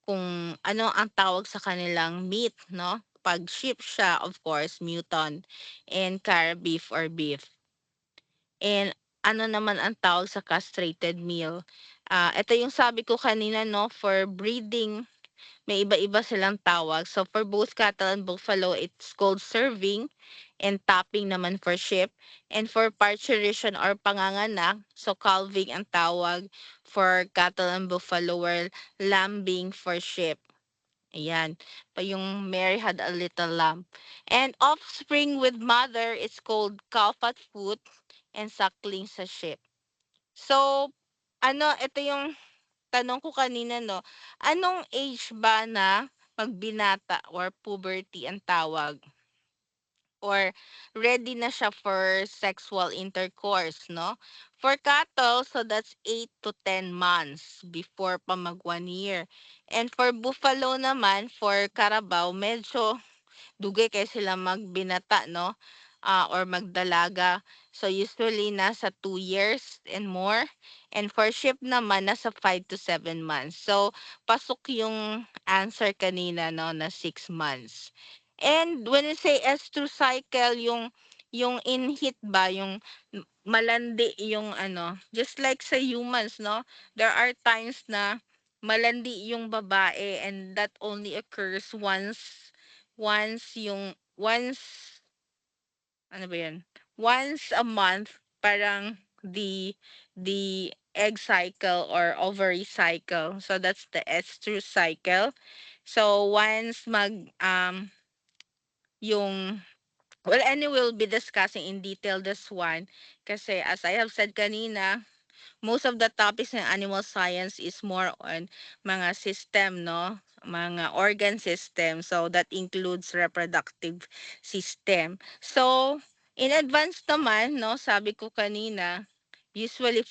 kung ano ang tawag sa kanilang meat, no? Pag sheep siya, of course, mutton, and cara beef or beef. And ano naman ang tawag sa castrated meal? Ito yung sabi ko kanina, no, for breeding, may iba-iba silang tawag. So for both cattle and buffalo, it's called serving, and topping naman for sheep. And for parturition or panganganak, so calving ang tawag for cattle and buffalo, or lambing for sheep. Ayan. Pa yung Mary had a little lamb. And offspring with mother, it's called calf at foot, and suckling sa sheep. So, ito yung tanong ko kanina, no. Anong age ba na magbinata or puberty ang tawag? or ready na siya for sexual intercourse, no? For cattle, so that's 8 to 10 months before pa mag 1 year. And for buffalo naman, for carabao, medyo dugay kay sila magbinata, no? Or magdalaga. So usually nasa 2 years and more. And for sheep naman, nasa 5 to 7 months. So pasok yung answer kanina, no, na 6 months. And when you say estrus cycle, yung in-heat ba, yung malandi yung ano, just like sa humans, no? There are times na malandi yung babae and that only occurs once ano ba yun? Once a month, parang the egg cycle or ovary cycle. So that's the estrus cycle. So once yung well, anyway, we'll be discussing in detail this one kasi as I have said kanina, most of the topics in animal science is more on mga system, no? Mga organ system. So that includes reproductive system. So in advance naman, no, sabi ko kanina, usually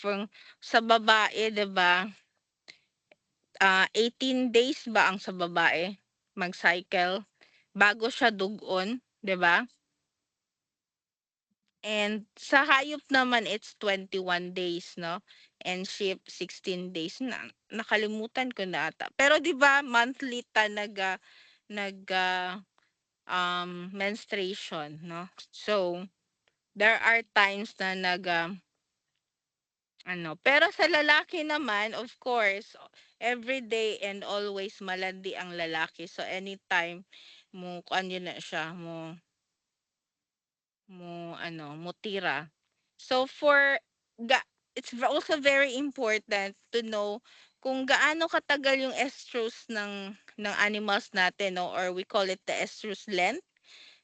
sa babae, 'di ba? 18 days ba ang sa babae mag-cycle bago siya dugon, 'di ba? And sa hayop naman, it's 21 days, no? And sheep, 16 days. Nakalimutan ko na ata. Pero di ba monthly ta menstruation, no? So, there are times na ano. Pero sa lalaki naman, of course, every day and always malandi ang lalaki. So, anytime mo, ano na siya, mo tira. So it's also very important to know kung gaano katagal yung estrus ng animals natin, no, or we call it the estrus length,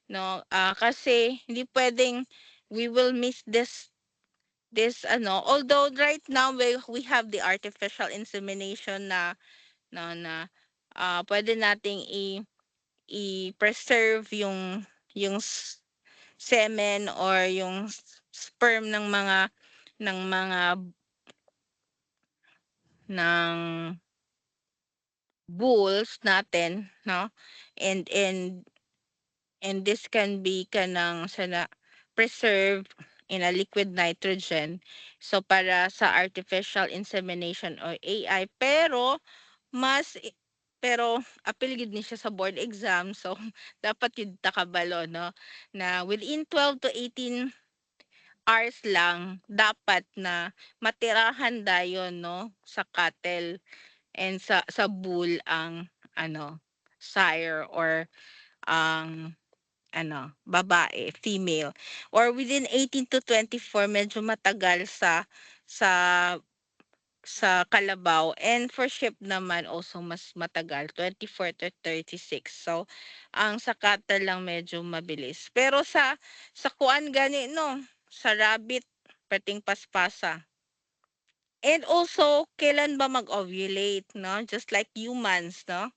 no. Kasi hindi pwedeng we will miss this ano, although right now we have the artificial insemination na pwede nating i-preserve yung semen or yung sperm ng mga ng bulls natin, no? And and and this can be kanang sana preserve in a liquid nitrogen, so para sa artificial insemination or AI. Pero apil gid ni siya sa board exam, so dapat yun ta kabalo, no, na within 12 to 18 hours lang dapat na matirahan dayon, no, sa cattle and sa bull ang ano sire or ang babae, female, or within 18 to 24, medyo matagal sa sa kalabaw, and for sheep naman also mas matagal, 24 to 36. So ang sa cattle lang medyo mabilis, pero sa kuan gani, no, sa rabbit pating paspasa. And also, kailan ba mag-ovulate, no? Just like humans, no?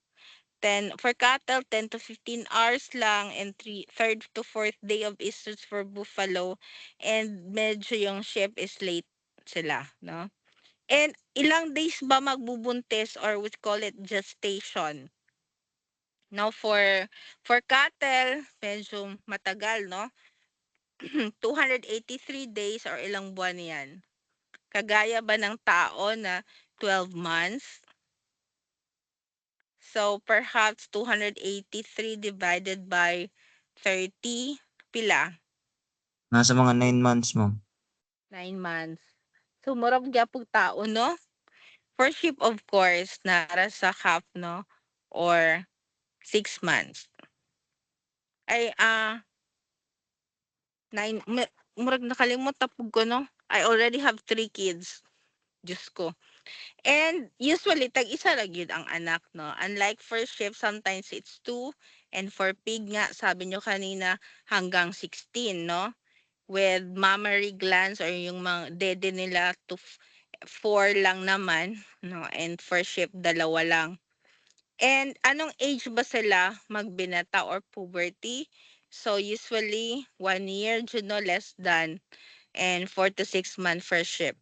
10 for cattle, 10 to 15 hours lang, and third to fourth day of estrus for buffalo, and medyo yung sheep is late sila, no? And ilang days ba magbubuntis, or we call it gestation? Now for cattle, medyo matagal, no? 283 days or ilang buwan 'yan? Kagaya ba ng tao na 12 months? So perhaps 283 divided by 30, pila? Nasa mga 9 months, ma'am. 9 months. So murag gyapon tao, no? For sheep, of course, nara sa half, no? Or 6 months. Ay, 9, murag nakalimot tapog ko, no? I already have 3 kids. Diyos ko. And usually, tag-isa lang yun ang anak, no? Unlike for sheep, sometimes it's 2. And for pig nga, sabi nyo kanina, hanggang 16, no? With mammary glands or yung mga dede nila to 4 lang naman, no? And for sheep, 2 lang. And anong age ba sila magbinata or puberty? So usually 1 year, no less than, and 4 to 6 months for ship.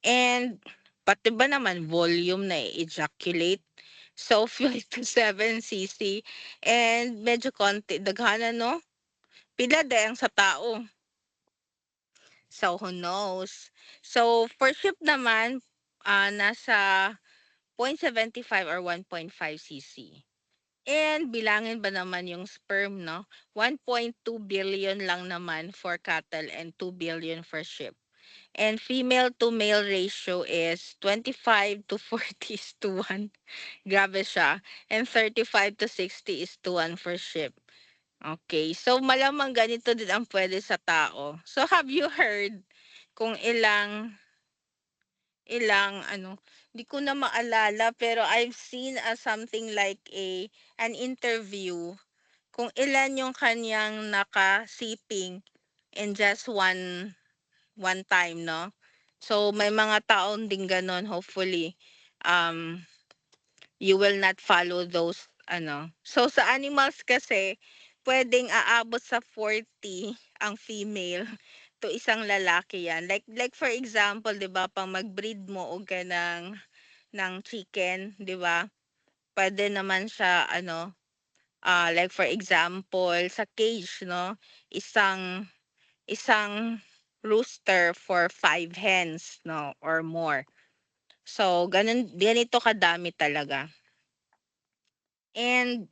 And pati ba naman volume na ejaculate? So 5 to 7 cc and medyo konti daghana no? Pila dayang sa tao. So who knows? So for ship naman nasa 0.75 or 1.5 cc. And bilangin ba naman yung sperm, no? 1.2 billion lang naman for cattle and 2 billion for sheep. And female to male ratio is 25 to 40 is to 1. Grabe siya. And 35 to 60 is to 1 for sheep. Okay, so malamang ganito din ang pwede sa tao. So have you heard kung ilang di ko na maalala pero I've seen something like an interview kung ilan yung kanyang nakasiping in just one time, no? So may mga taon din ganon, hopefully you will not follow those So sa animals kasi pwedeng aabot sa 40 ang female to isang lalaki yan. Like for example, 'di ba, pang mag-breed mo o ng chicken, 'di ba? Pwede naman siya like for example sa cage, no? Isang isang rooster for 5 hens, no, or more. So ganito kadami talaga. And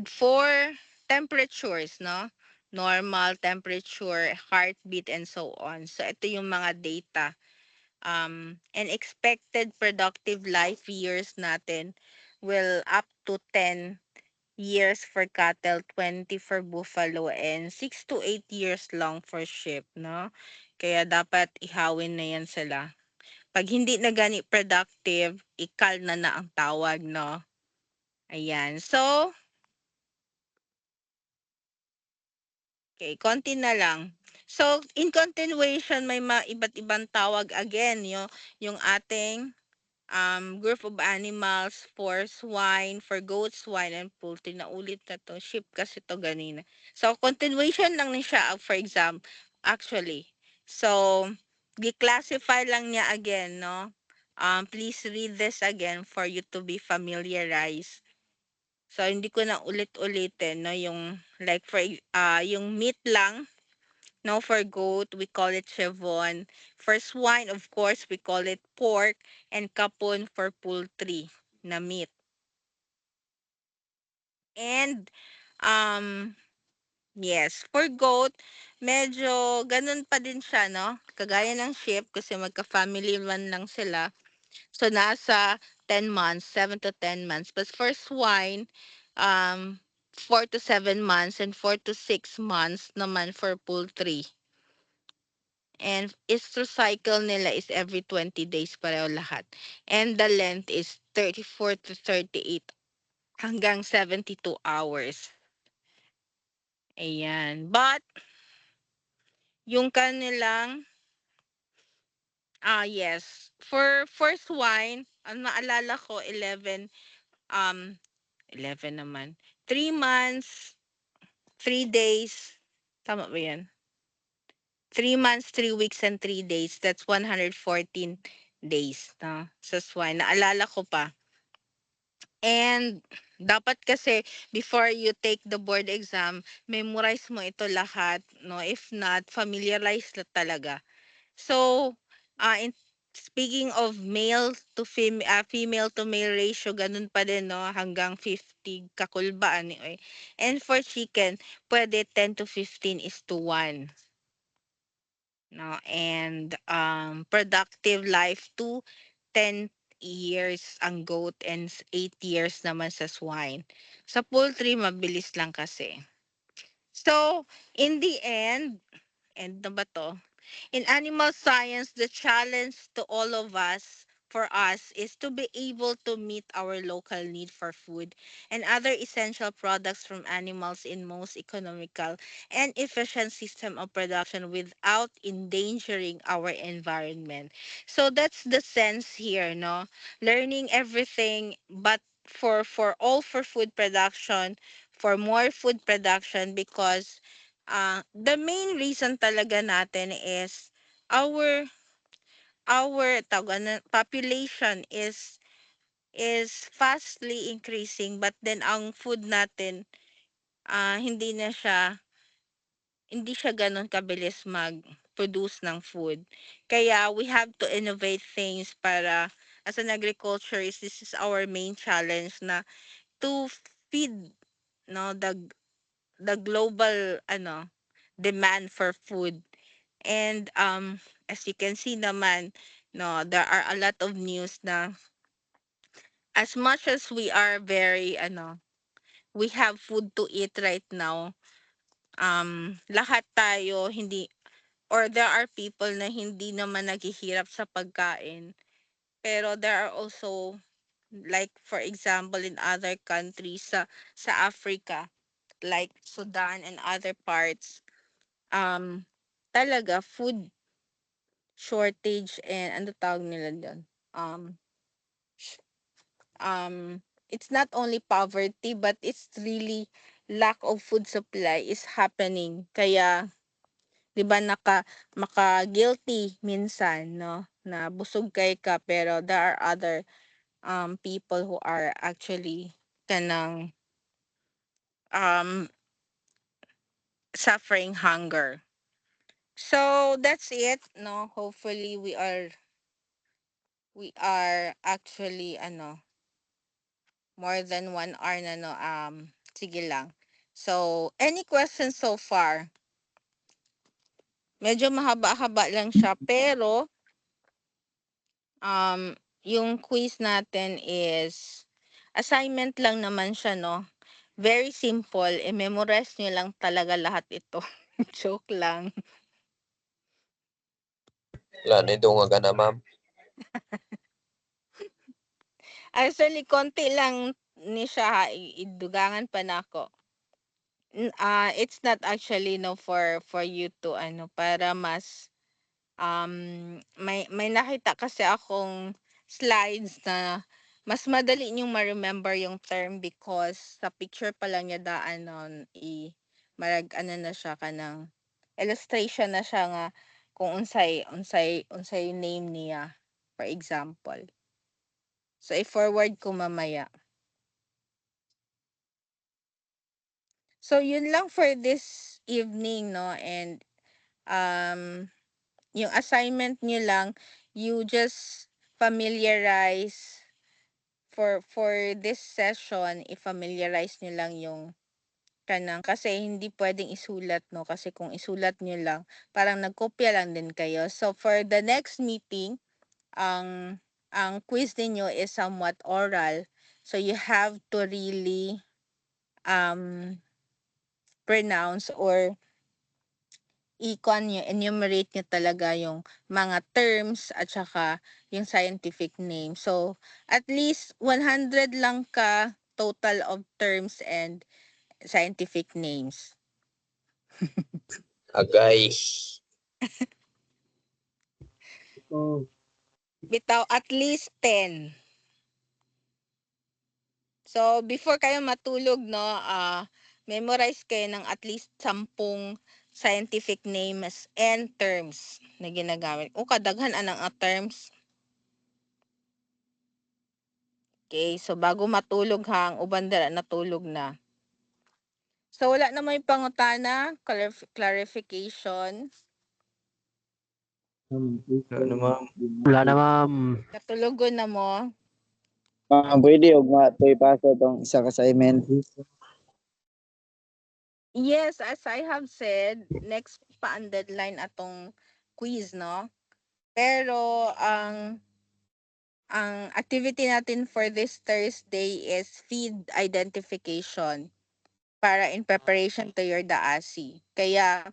for temperatures, no? Normal temperature, heartbeat, and so on. So ito yung mga data. And expected productive life years natin will up to 10 years for cattle, 20 for buffalo, and 6 to 8 years long for sheep, no? Kaya dapat ihawin na yan sila. Pag hindi na gani productive, ikal na ang tawag, no? Ayan. So, okay, konti na lang. So, in continuation, may iba't ibang tawag again, yung ating group of animals for swine, for goats, swine, and poultry. Naulit na to. Sheep kasi to ganina. So, continuation lang ni siya, for example, actually. So, gi-classify lang niya again, no? Please read this again for you to be familiarized. So, hindi ko na ulit-ulitin, no? Yung, like, for, yung meat lang, no, for goat, we call it chevon. For swine, of course, we call it pork. And kapon for poultry na meat. And, yes, for goat, medyo ganun pa din siya, no? Kagaya ng sheep, kasi magka-family man lang sila. So, nasa 10 months, 7 to 10 months. But for swine, 4 to 7 months and 4 to 6 months naman for poultry. And estrus cycle nila is every 20 days pareho lahat. And the length is 34 to 38 hanggang 72 hours. Ayan. But, yung kanilang, yes. For first wine, ang naalala ko, 11 naman. 3 months, 3 days. Tama ba yan? 3 months, 3 weeks, and 3 days. That's 114 days. No? Sa swine. Naalala ko pa. And dapat kasi before you take the board exam, memorize mo ito lahat, no? If not, familiarize na talaga. So, speaking of female to male ratio, ganun pa din, no? Hanggang 50 kakulbaan. Eh. And for chicken, pwede 10 to 15 is to 1. No? And productive life to 10 years ang goat and 8 years naman sa swine. Sa poultry, mabilis lang kasi. So, in the end na ba to? In animal science, the challenge to all of us, for us, is to be able to meet our local need for food and other essential products from animals in most economical and efficient system of production without endangering our environment. So that's the sense here, no? Learning everything, but for all for food production, for more food production because the main reason talaga natin is our population is fastly increasing, but then ang food natin hindi siya ganun kabilis mag-produce ng food. Kaya we have to innovate things para as an agriculturist, this is our main challenge na to feed no the global demand for food. And as you can see naman, no, there are a lot of news na as much as we are very we have food to eat right now, lahat tayo hindi, or there are people na hindi naman naghihirap sa pagkain. Pero there are also, like for example in other countries sa Africa, like Sudan and other parts, talaga food shortage and ano tawag nila doon? Sh- it's not only poverty but it's really lack of food supply is happening. Kaya 'di ba maka-guilty minsan no na busog kay ka pero there are other people who are actually kanang um suffering hunger. So that's it no, hopefully we are actually more than 1 hour na no, sige lang. So any questions so far? Medyo mahaba-haba lang siya pero yung quiz natin is assignment lang naman siya no. Very simple, i-memorize nyo lang talaga lahat ito. Joke lang. Wala na idungag ka na, ma'am. Actually, konti lang ni siya ha, idugangan pa na ako. It's not actually no for you to para mas may nakita kasi akong slides na mas madali niyong ma-remember yung term because sa picture pa lang niya daan nun marag na siya kanang illustration na siya nga kung unsay name niya, for example. So i-forward ko mamaya. So yun lang for this evening no, and yung assignment niyo lang, you just familiarize for this session, i-familiarize niyo lang yung kanang kasi hindi pwedeng isulat no kasi kung isulat niyo lang parang nagkopya lang din kayo. So for the next meeting, ang quiz niyo is somewhat oral. So you have to really pronounce or enumerate nyo talaga yung mga terms at saka yung scientific name. So, at least 100 lang ka total of terms and scientific names. Agay. Bitaw, at least 10. So, before kayo matulog, no, memorize kayo ng at least 10 scientific names and terms na ginagamit. O, kadaghan anang terms. Okay, so bago matulog ha, ang uban dira natulog na. So wala na may pangutana, clarification. Ano, ma'am? Wala na, ma'am. Katulogon na mo. Ma'am, pwede og matoy paso tong isa ka assignment. Yes, as I have said, next pa ang deadline atong quiz, no? Pero ang activity natin for this Thursday is feed identification para in preparation to your DAASI. Kaya